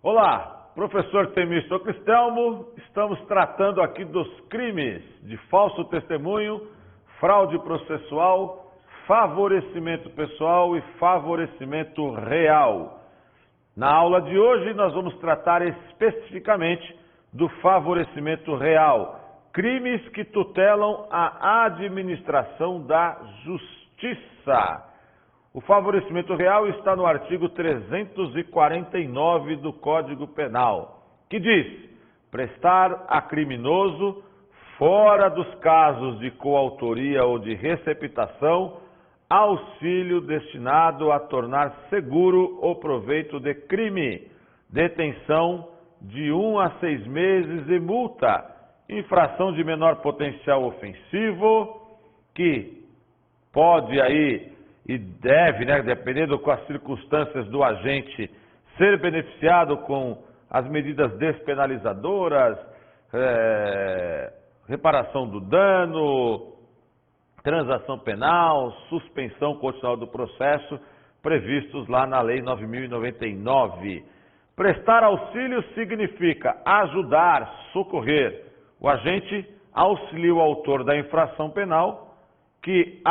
Olá, professor Temístocles Cristelmo, estamos tratando aqui dos crimes de falso testemunho, fraude processual, favorecimento pessoal e favorecimento real. Na aula de hoje nós vamos tratar especificamente do favorecimento real, crimes que tutelam a administração da justiça. O favorecimento real está no artigo 349 do Código Penal, que diz: prestar a criminoso, fora dos casos de coautoria ou de receptação, auxílio destinado a tornar seguro o proveito de crime, detenção de 1 a 6 meses e multa, infração de menor potencial ofensivo, que pode aí e deve, dependendo com as circunstâncias do agente, ser beneficiado com as medidas despenalizadoras, reparação do dano, transação penal, suspensão condicional do processo, previstos lá na Lei 9.099. Prestar auxílio significa ajudar, socorrer. O agente auxilia o autor da infração penal, que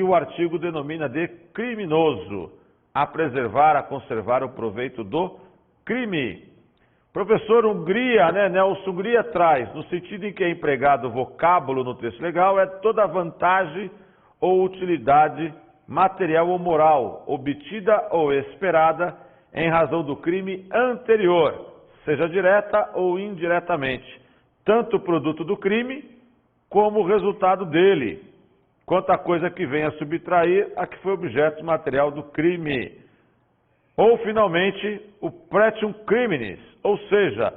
o artigo denomina de criminoso, a preservar, a conservar o proveito do crime. Professor Nelson Hungria traz, no sentido em que é empregado o vocábulo no texto legal, é toda vantagem ou utilidade material ou moral, obtida ou esperada em razão do crime anterior, seja direta ou indiretamente, tanto produto do crime como o resultado dele, quanto a coisa que vem a subtrair a que foi objeto material do crime. Ou, finalmente, o pretium criminis, ou seja,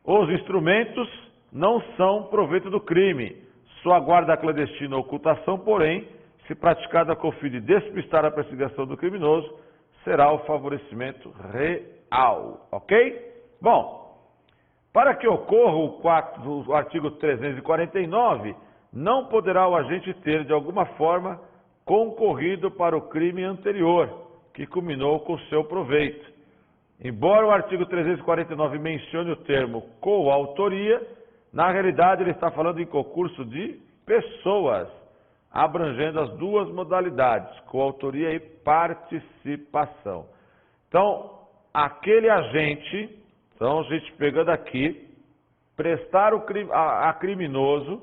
os instrumentos não são proveito do crime. Sua guarda clandestina ou ocultação, porém, se praticada com o fim de despistar a perseguição do criminoso, será o favorecimento real. Ok? Bom, para que ocorra o artigo 349, não poderá o agente ter, de alguma forma, concorrido para o crime anterior, que culminou com seu proveito. Embora o artigo 349 mencione o termo coautoria, na realidade ele está falando em concurso de pessoas, abrangendo as duas modalidades, coautoria e participação. Então, aquele agente, então a gente pegando aqui, prestar a criminoso,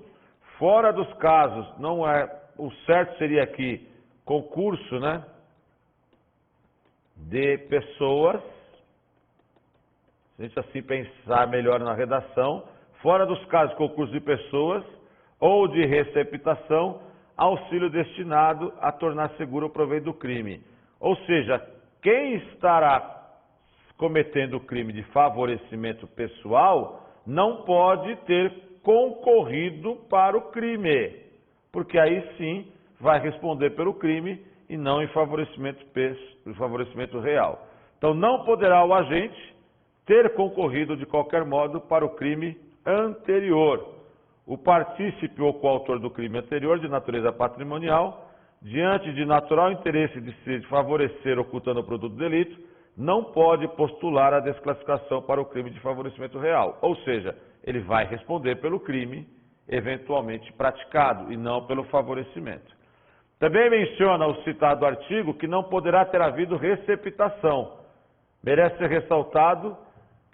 fora dos casos, não é, o certo seria aqui, concurso, de pessoas, se a gente assim pensar melhor na redação, fora dos casos, concurso de pessoas, ou de receptação, auxílio destinado a tornar seguro o proveito do crime. Ou seja, quem estará cometendo o crime de favorecimento pessoal não pode ter concorrido para o crime, porque aí sim vai responder pelo crime e não em favorecimento real. Então não poderá o agente ter concorrido de qualquer modo para o crime anterior. O partícipe ou coautor do crime anterior de natureza patrimonial, diante de natural interesse de se favorecer ocultando o produto do delito, não pode postular a desclassificação para o crime de favorecimento real. Ou seja, ele vai responder pelo crime eventualmente praticado e não pelo favorecimento. Também menciona o citado artigo que não poderá ter havido receptação. Merece ser ressaltado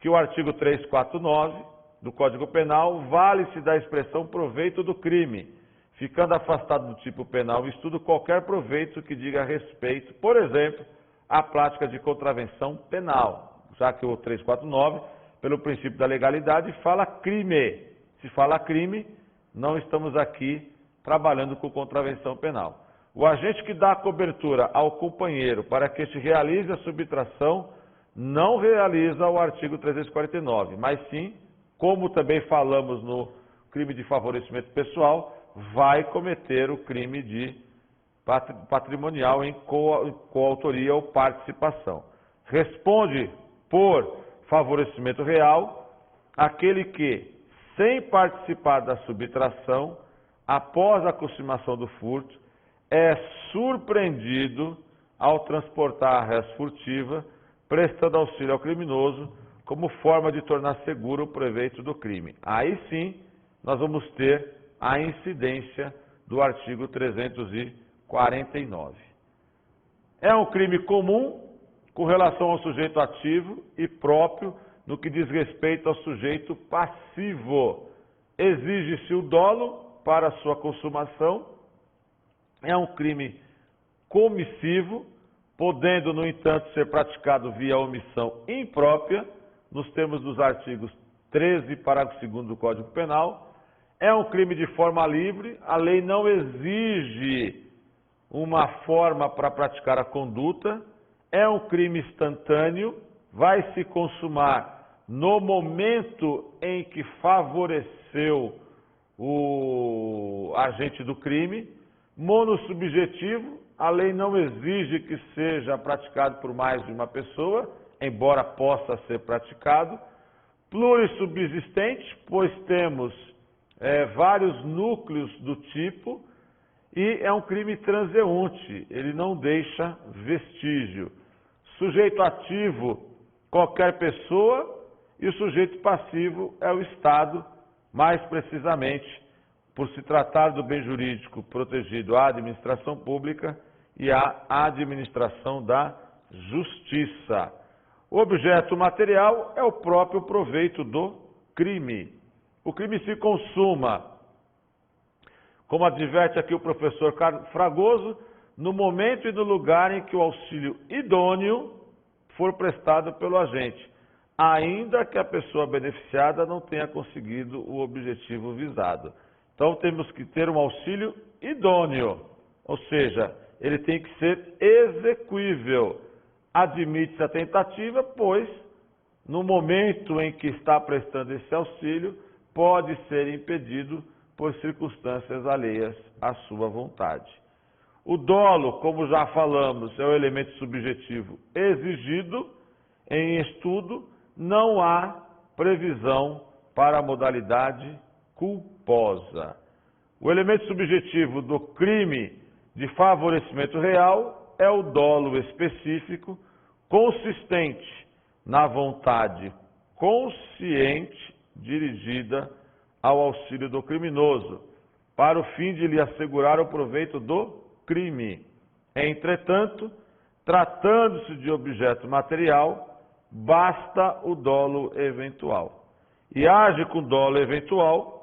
que o artigo 349 do Código Penal vale-se da expressão proveito do crime, ficando afastado do tipo penal o estudo qualquer proveito que diga respeito, por exemplo, à prática de contravenção penal, já que o 349, pelo princípio da legalidade, fala crime. Se fala crime, não estamos aqui trabalhando com contravenção penal. O agente que dá cobertura ao companheiro para que este realize a subtração não realiza o artigo 349, mas sim, como também falamos no crime de favorecimento pessoal, vai cometer o crime de patrimonial em coautoria ou participação. Responde por favorecimento real aquele que, sem participar da subtração, após a consumação do furto, é surpreendido ao transportar a res furtiva prestando auxílio ao criminoso como forma de tornar seguro o proveito do crime. Aí sim, nós vamos ter a incidência do artigo 349. É um crime comum com relação ao sujeito ativo e próprio no que diz respeito ao sujeito passivo. Exige-se o dolo para sua consumação. É um crime comissivo, podendo, no entanto, ser praticado via omissão imprópria, nos termos dos artigos 13, parágrafo 2º do Código Penal. É um crime de forma livre, a lei não exige uma forma para praticar a conduta. É um crime instantâneo, vai se consumar no momento em que favoreceu o agente do crime. Monossubjetivo, a lei não exige que seja praticado por mais de uma pessoa, embora possa ser praticado. Plurissubsistente, pois temos vários núcleos do tipo, e é um crime transeunte, ele não deixa vestígio. Sujeito ativo, qualquer pessoa, e o sujeito passivo é o Estado, mais precisamente, por se tratar do bem jurídico protegido à administração pública e à administração da justiça. O objeto material é o próprio proveito do crime. O crime se consuma, como adverte aqui o professor Fragoso, no momento e no lugar em que o auxílio idôneo for prestado pelo agente, ainda que a pessoa beneficiada não tenha conseguido o objetivo visado. Então temos que ter um auxílio idôneo, ou seja, ele tem que ser execuível. Admite-se a tentativa, pois no momento em que está prestando esse auxílio, pode ser impedido por circunstâncias alheias à sua vontade. O dolo, como já falamos, é o elemento subjetivo exigido. Em estudo, não há previsão para a modalidade culposa. O elemento subjetivo do crime de favorecimento real é o dolo específico, consistente na vontade consciente dirigida ao auxílio do criminoso, para o fim de lhe assegurar o proveito do crime. Entretanto, tratando-se de objeto material, basta o dolo eventual. E age com dolo eventual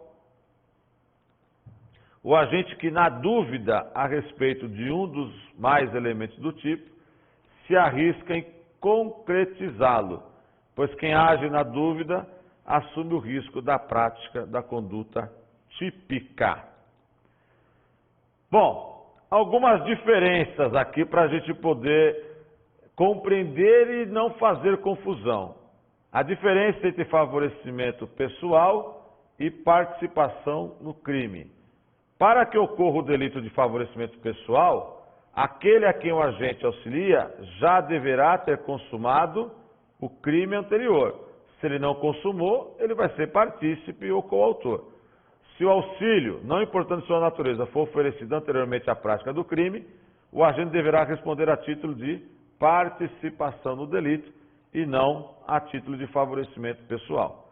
o agente que, na dúvida a respeito de um dos mais elementos do tipo, se arrisca em concretizá-lo, pois quem age na dúvida assume o risco da prática da conduta típica. Bom, algumas diferenças aqui para a gente poder compreender e não fazer confusão. A diferença entre favorecimento pessoal e participação no crime. Para que ocorra o delito de favorecimento pessoal, aquele a quem o agente auxilia já deverá ter consumado o crime anterior. Se ele não consumou, ele vai ser partícipe ou coautor. Se o auxílio, não importando sua natureza, for oferecido anteriormente à prática do crime, o agente deverá responder a título de participação no delito e não a título de favorecimento pessoal.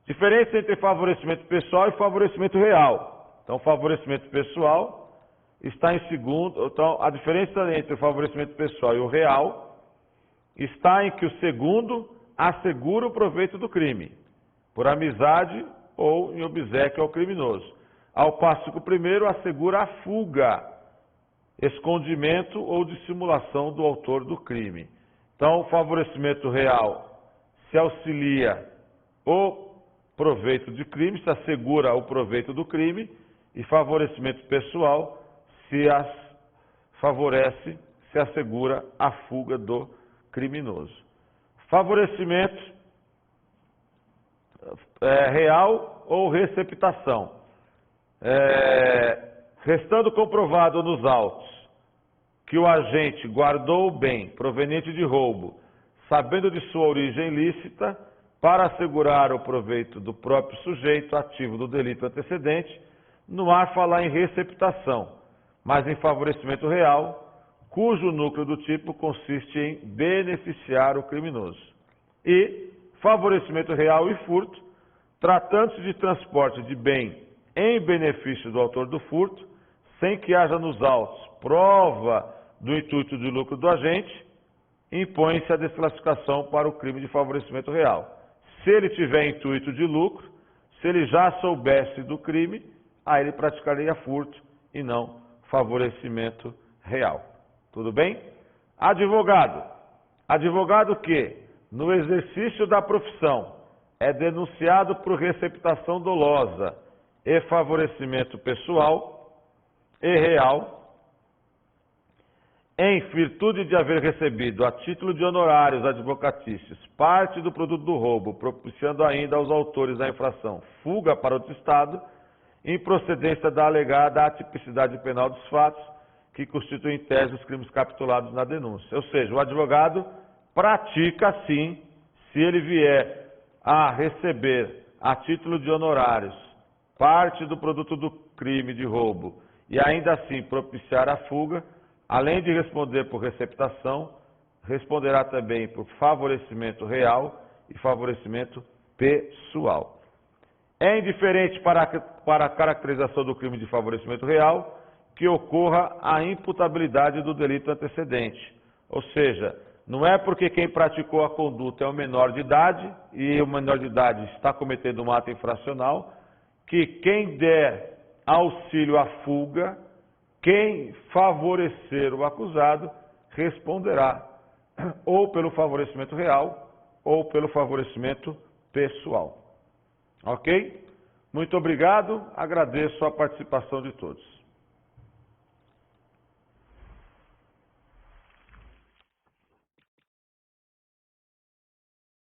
Diferença entre favorecimento pessoal e favorecimento real. Então, favorecimento pessoal está em segundo. Então, a diferença entre o favorecimento pessoal e o real está em que o segundo assegura o proveito do crime, por amizade ou em obséquio ao criminoso, ao passo que o primeiro assegura a fuga, escondimento ou dissimulação do autor do crime. Então, o favorecimento real se auxilia o proveito de crime, se assegura o proveito do crime, e favorecimento pessoal se favorece, se assegura a fuga do criminoso. Favorecimento real ou receptação. Restando comprovado nos autos que o agente guardou o bem proveniente de roubo, sabendo de sua origem ilícita, para assegurar o proveito do próprio sujeito ativo do delito antecedente, não há falar em receptação, mas em favorecimento real, cujo núcleo do tipo consiste em beneficiar o criminoso. E favorecimento real e furto, tratando-se de transporte de bem em benefício do autor do furto, sem que haja nos autos prova do intuito de lucro do agente, impõe-se a desclassificação para o crime de favorecimento real. Se ele tiver intuito de lucro, se ele já soubesse do crime, aí ele praticaria furto e não favorecimento real. Tudo bem? Advogado. Advogado que, no exercício da profissão, é denunciado por receptação dolosa e favorecimento pessoal e real, em virtude de haver recebido, a título de honorários advocatícios, parte do produto do roubo, propiciando ainda aos autores da infração fuga para outro estado, em procedência da alegada atipicidade penal dos fatos, que constituem em tese os crimes capitulados na denúncia. Ou seja, o advogado pratica sim, se ele vier a receber, a título de honorários, parte do produto do crime de roubo, e ainda assim propiciar a fuga, além de responder por receptação, responderá também por favorecimento real e favorecimento pessoal. É indiferente para a caracterização do crime de favorecimento real que ocorra a imputabilidade do delito antecedente. Ou seja, não é porque quem praticou a conduta é um menor de idade e o menor de idade está cometendo um ato infracional, que quem der auxílio à fuga, quem favorecer o acusado, responderá ou pelo favorecimento real ou pelo favorecimento pessoal. Ok? Muito obrigado, agradeço a participação de todos.